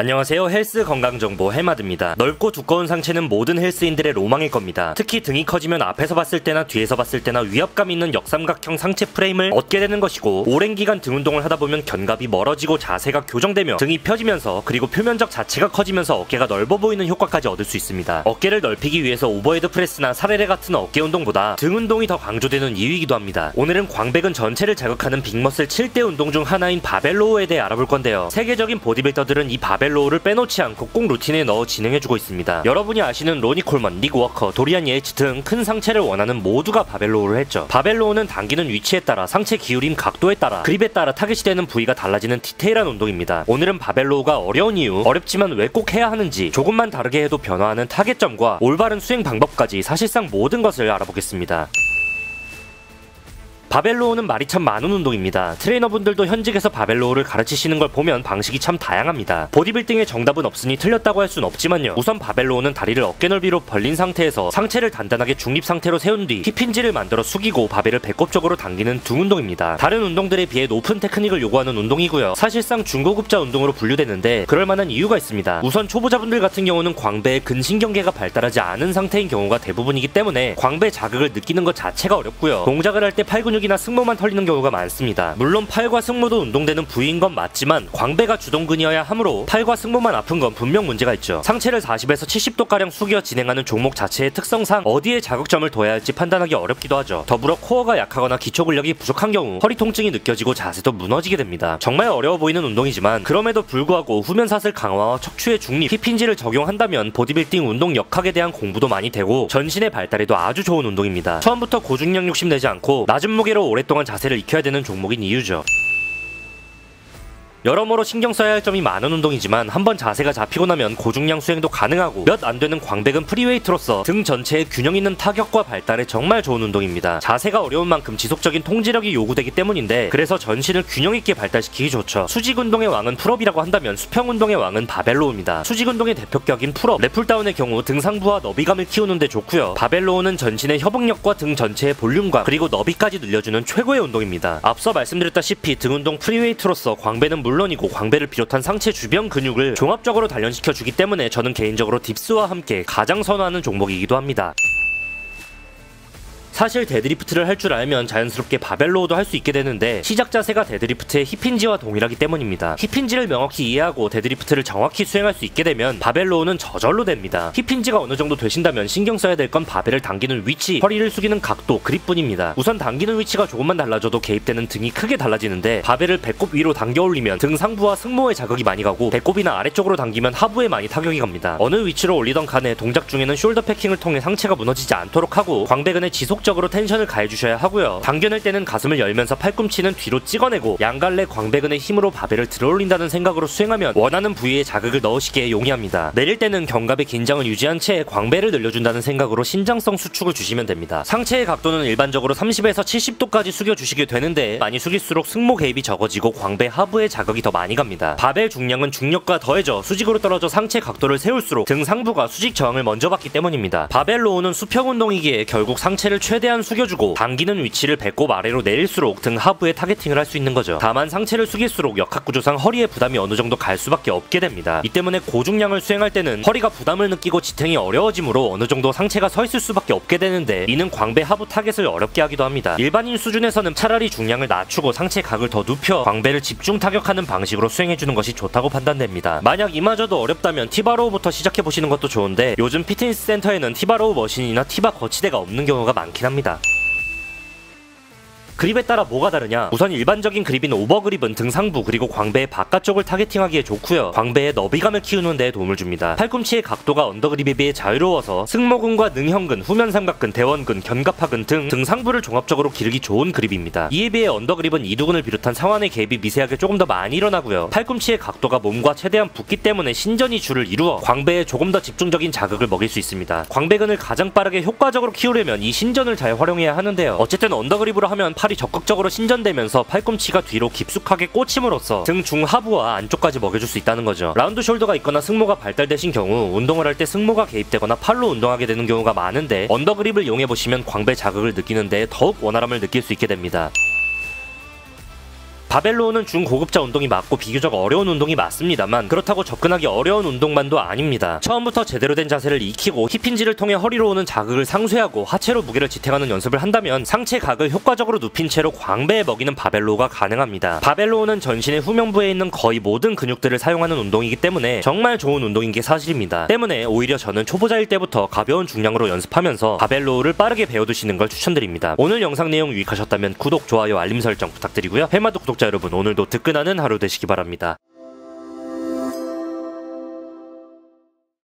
안녕하세요. 헬스 건강정보 헬마드입니다. 넓고 두꺼운 상체는 모든 헬스인들의 로망일 겁니다. 특히 등이 커지면 앞에서 봤을 때나 뒤에서 봤을 때나 위압감 있는 역삼각형 상체 프레임을 얻게 되는 것이고, 오랜 기간 등 운동을 하다 보면 견갑이 멀어지고 자세가 교정되며 등이 펴지면서 그리고 표면적 자체가 커지면서 어깨가 넓어 보이는 효과까지 얻을 수 있습니다. 어깨를 넓히기 위해서 오버헤드 프레스나 사레레 같은 어깨 운동보다 등 운동이 더 강조되는 이유이기도 합니다. 오늘은 광배근 전체를 자극하는 빅머슬 7대 운동 중 하나인 바벨로우에 대해 알아볼 건데요. 세계적인 보디빌더들은 이 바벨로우를 빼놓지 않고 꼭 루틴에 넣어 진행해주고 있습니다. 여러분이 아시는 로니 콜먼, 닉 워커, 도리안 예이츠 등 큰 상체를 원하는 모두가 바벨로우를 했죠. 바벨로우는 당기는 위치에 따라, 상체 기울임 각도에 따라, 그립에 따라 타겟이 되는 부위가 달라지는 디테일한 운동입니다. 오늘은 바벨로우가 어려운 이유, 어렵지만 왜 꼭 해야 하는지, 조금만 다르게 해도 변화하는 타겟점과 올바른 수행 방법까지 사실상 모든 것을 알아보겠습니다. 바벨로우는 말이 참 많은 운동입니다. 트레이너분들도 현직에서 바벨로우를 가르치시는 걸 보면 방식이 참 다양합니다. 보디빌딩의 정답은 없으니 틀렸다고 할 순 없지만요. 우선 바벨로우는 다리를 어깨 넓이로 벌린 상태에서 상체를 단단하게 중립 상태로 세운 뒤 힙힌지를 만들어 숙이고 바벨을 배꼽 쪽으로 당기는 등 운동입니다. 다른 운동들에 비해 높은 테크닉을 요구하는 운동이고요. 사실상 중고급자 운동으로 분류되는데 그럴 만한 이유가 있습니다. 우선 초보자분들 같은 경우는 광배의 근신경계가 발달하지 않은 상태인 경우가 대부분이기 때문에 광배 자극을 느끼는 것 자체가 어렵고요. 동작을 할 때 팔 근육이나 승모만 털리는 경우가 많습니다. 물론 팔과 승모도 운동되는 부위인 건 맞지만 광배가 주동근이어야 하므로 팔과 승모만 아픈 건 분명 문제가 있죠. 상체를 40에서 70도가량 숙여 진행하는 종목 자체의 특성상 어디에 자극점을 둬야 할지 판단하기 어렵기도 하죠. 더불어 코어가 약하거나 기초 근력이 부족한 경우 허리 통증이 느껴지고 자세도 무너지게 됩니다. 정말 어려워 보이는 운동이지만 그럼에도 불구하고 후면사슬 강화와 척추의 중립, 힙힌지를 적용한다면 보디빌딩 운동 역학에 대한 공부도 많이 되고 전신의 발달에도 아주 좋은 운동입니다. 처음부터 고중량 욕심 내지 않고 낮은 무게로 오랫동안 자세를 익혀야 되는 종목인 이유죠. 여러모로 신경 써야 할 점이 많은 운동이지만 한번 자세가 잡히고 나면 고중량 수행도 가능하고 몇 안 되는 광배근 프리웨이트로서 등 전체의 균형 있는 타격과 발달에 정말 좋은 운동입니다. 자세가 어려운 만큼 지속적인 통지력이 요구되기 때문인데, 그래서 전신을 균형 있게 발달시키기 좋죠. 수직 운동의 왕은 풀업이라고 한다면 수평 운동의 왕은 바벨로우입니다. 수직 운동의 대표격인 풀업, 랩풀다운의 경우 등 상부와 너비감을 키우는데 좋고요. 바벨로우는 전신의 협응력과 등 전체의 볼륨감 그리고 너비까지 늘려주는 최고의 운동입니다. 앞서 말씀드렸다시피 등 운동 프리웨이트로서 광배는 물론이고 광배를 비롯한 상체 주변 근육을 종합적으로 단련시켜주기 때문에 저는 개인적으로 딥스와 함께 가장 선호하는 종목이기도 합니다. 사실 데드리프트를 할 줄 알면 자연스럽게 바벨로우도 할 수 있게 되는데 시작 자세가 데드리프트의 힙힌지와 동일하기 때문입니다. 힙힌지를 명확히 이해하고 데드리프트를 정확히 수행할 수 있게 되면 바벨로우는 저절로 됩니다. 힙힌지가 어느 정도 되신다면 신경 써야 될 건 바벨을 당기는 위치, 허리를 숙이는 각도, 그립뿐입니다. 우선 당기는 위치가 조금만 달라져도 개입되는 등이 크게 달라지는데, 바벨을 배꼽 위로 당겨 올리면 등 상부와 승모에 자극이 많이 가고 배꼽이나 아래쪽으로 당기면 하부에 많이 타격이 갑니다. 어느 위치로 올리던 간에 동작 중에는 숄더 패킹을 통해 상체가 무너지지 않도록 하고 광배근에 지속적으로 텐션을 가해주셔야 하고요. 당겨낼 때는 가슴을 열면서 팔꿈치는 뒤로 찍어내고 양갈래 광배근의 힘으로 바벨을 들어올린다는 생각으로 수행하면 원하는 부위에 자극을 넣으시기에 용이합니다. 내릴 때는 견갑의 긴장을 유지한 채 광배를 늘려준다는 생각으로 신장성 수축을 주시면 됩니다. 상체의 각도는 일반적으로 30에서 70도까지 숙여주시게 되는데, 많이 숙일수록 승모 개입이 적어지고 광배 하부에 자극이 더 많이 갑니다. 바벨 중량은 중력과 더해져 수직으로 떨어져 상체 각도를 세울수록 등 상부가 수직 저항을 먼저 받기 때문입니다. 바벨로우는 수평 운동이기에 결국 상체를 최대한 숙여주고 당기는 위치를 배꼽 아래로 내릴수록 등 하부에 타겟팅을 할 수 있는 거죠. 다만 상체를 숙일수록 역학구조상 허리에 부담이 어느 정도 갈 수밖에 없게 됩니다. 이 때문에 고중량을 수행할 때는 허리가 부담을 느끼고 지탱이 어려워지므로 어느 정도 상체가 서 있을 수밖에 없게 되는데, 이는 광배 하부 타겟을 어렵게 하기도 합니다. 일반인 수준에서는 차라리 중량을 낮추고 상체 각을 더 눕혀 광배를 집중 타격하는 방식으로 수행해주는 것이 좋다고 판단됩니다. 만약 이마저도 어렵다면 티바로우부터 시작해보시는 것도 좋은데, 요즘 피트니스 센터에는 티바로우 머신이나 티바 거치대가 없는 경우가 많긴 합니다. 그립에 따라 뭐가 다르냐? 우선 일반적인 그립인 오버그립은 등 상부 그리고 광배의 바깥쪽을 타겟팅하기에 좋고요. 광배의 너비감을 키우는 데 도움을 줍니다. 팔꿈치의 각도가 언더그립에 비해 자유로워서 승모근과 능형근, 후면삼각근, 대원근, 견갑하근 등 상부를 종합적으로 기르기 좋은 그립입니다. 이에 비해 언더그립은 이두근을 비롯한 상완의 개입이 미세하게 조금 더 많이 일어나고요. 팔꿈치의 각도가 몸과 최대한 붙기 때문에 신전이 줄을 이루어 광배에 조금 더 집중적인 자극을 먹일 수 있습니다. 광배근을 가장 빠르게 효과적으로 키우려면 이 신전을 잘 활용해야 하는데요. 어쨌든 언더그립으로 하면 팔이 적극적으로 신전되면서 팔꿈치가 뒤로 깊숙하게 꽂힘으로써 등 중하부와 안쪽까지 먹여줄 수 있다는 거죠. 라운드 숄더가 있거나 승모가 발달되신 경우 운동을 할 때 승모가 개입되거나 팔로 운동하게 되는 경우가 많은데, 언더그립을 이용해보시면 광배 자극을 느끼는데 더욱 원활함을 느낄 수 있게 됩니다. 바벨로우는 중고급자 운동이 맞고 비교적 어려운 운동이 맞습니다만 그렇다고 접근하기 어려운 운동만도 아닙니다. 처음부터 제대로 된 자세를 익히고 힙힌지를 통해 허리로 오는 자극을 상쇄하고 하체로 무게를 지탱하는 연습을 한다면 상체 각을 효과적으로 눕힌 채로 광배에 먹이는 바벨로우가 가능합니다. 바벨로우는 전신의 후면부에 있는 거의 모든 근육들을 사용하는 운동이기 때문에 정말 좋은 운동인 게 사실입니다. 때문에 오히려 저는 초보자일 때부터 가벼운 중량으로 연습하면서 바벨로우를 빠르게 배워두시는 걸 추천드립니다. 오늘 영상 내용 유익하셨다면 구독, 좋아요, 알림 설정 부탁드리고요. 해마도 구독자 여러분, 오늘도 뜨끈하는 하루 되시기 바랍니다.